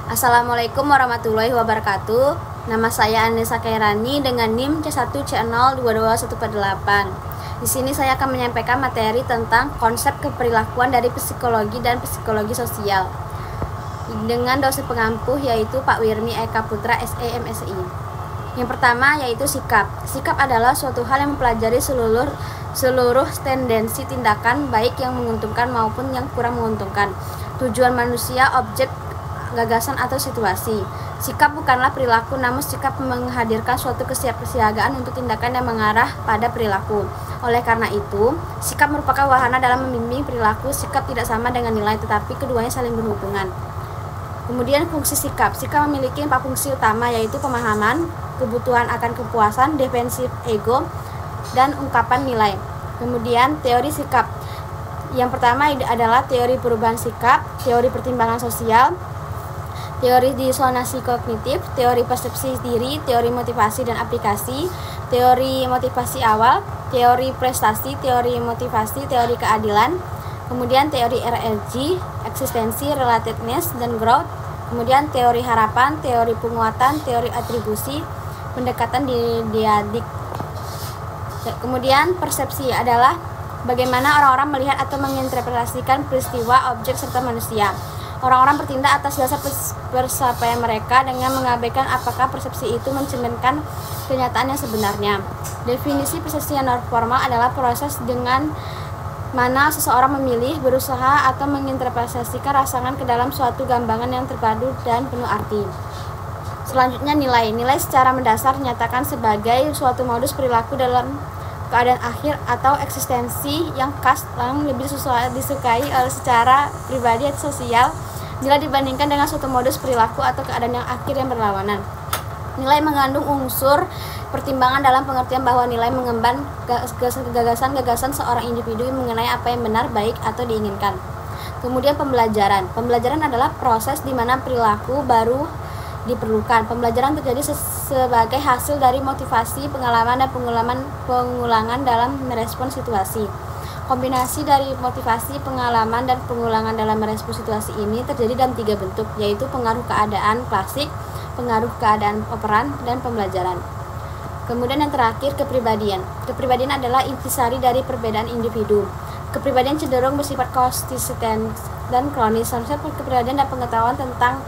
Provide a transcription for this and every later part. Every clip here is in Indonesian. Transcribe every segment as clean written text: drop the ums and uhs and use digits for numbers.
Assalamualaikum warahmatullahi wabarakatuh. Nama saya Anissa Kairani dengan NIM C1C022148. Di sini saya akan menyampaikan materi tentang konsep keperilakuan dari psikologi dan psikologi sosial dengan dosen pengampuh yaitu Pak Wirmi Eka Putra SE MSI. Yang pertama yaitu sikap. Sikap adalah suatu hal yang mempelajari seluruh tendensi tindakan baik yang menguntungkan maupun yang kurang menguntungkan, tujuan manusia, objek, gagasan atau situasi. Sikap bukanlah perilaku, namun sikap menghadirkan suatu kesiapsiagaan untuk tindakan yang mengarah pada perilaku. Oleh karena itu, sikap merupakan wahana dalam membimbing perilaku. Sikap tidak sama dengan nilai, tetapi keduanya saling berhubungan. Kemudian fungsi sikap. Sikap memiliki 4 fungsi utama, yaitu pemahaman, kebutuhan akan kepuasan, defensif ego, dan ungkapan nilai. Kemudian teori sikap. Yang pertama adalah teori perubahan sikap, teori pertimbangan sosial, teori disonansi kognitif, teori persepsi diri, teori motivasi dan aplikasi, teori motivasi awal, teori prestasi, teori motivasi, teori keadilan, kemudian teori RLG, eksistensi, relatedness, dan growth, kemudian teori harapan, teori penguatan, teori atribusi, pendekatan diadik. Kemudian persepsi adalah bagaimana orang-orang melihat atau menginterpretasikan peristiwa, objek, serta manusia. Orang-orang bertindak atas dasar persepsian mereka dengan mengabaikan apakah persepsi itu mencerminkan kenyataan yang sebenarnya. Definisi persepsi non formal adalah proses dengan mana seseorang memilih, berusaha, atau menginterpretasikan rangsangan ke dalam suatu gambaran yang terpadu dan penuh arti. Selanjutnya nilai. Nilai secara mendasar dinyatakan sebagai suatu modus perilaku dalam keadaan akhir atau eksistensi yang khas yang lebih disukai oleh secara pribadi atau sosial bila dibandingkan dengan suatu modus perilaku atau keadaan yang akhir yang berlawanan. Nilai mengandung unsur pertimbangan dalam pengertian bahwa nilai mengemban gagasan seorang individu mengenai apa yang benar, baik, atau diinginkan. Kemudian pembelajaran. Pembelajaran adalah proses di mana perilaku baru diperlukan. Pembelajaran terjadi sebagai hasil dari motivasi, pengalaman, dan pengulangan dalam merespon situasi. Kombinasi dari motivasi, pengalaman, dan pengulangan dalam merespon situasi ini terjadi dalam 3 bentuk, yaitu pengaruh keadaan klasik, pengaruh keadaan operan, dan pembelajaran. Kemudian yang terakhir, kepribadian. Kepribadian adalah intisari dari perbedaan individu. Kepribadian cenderung bersifat konsisten dan kronis. Konsep kepribadian dan pengetahuan tentang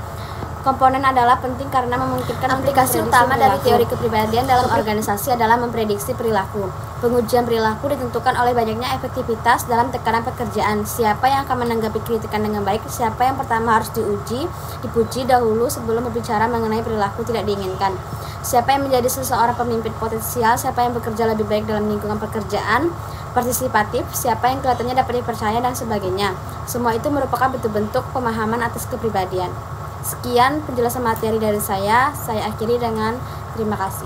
komponen adalah penting karena memungkinkan aplikasi utama dari teori kepribadian dalam organisasi adalah memprediksi perilaku. Pengujian perilaku ditentukan oleh banyaknya efektivitas dalam tekanan pekerjaan. Siapa yang akan menanggapi kritikan dengan baik, siapa yang pertama harus dipuji dahulu sebelum berbicara mengenai perilaku tidak diinginkan. Siapa yang menjadi seseorang pemimpin potensial, siapa yang bekerja lebih baik dalam lingkungan pekerjaan partisipatif, siapa yang kelihatannya dapat dipercaya, dan sebagainya. Semua itu merupakan bentuk pemahaman atas kepribadian. Sekian penjelasan materi dari saya akhiri dengan terima kasih.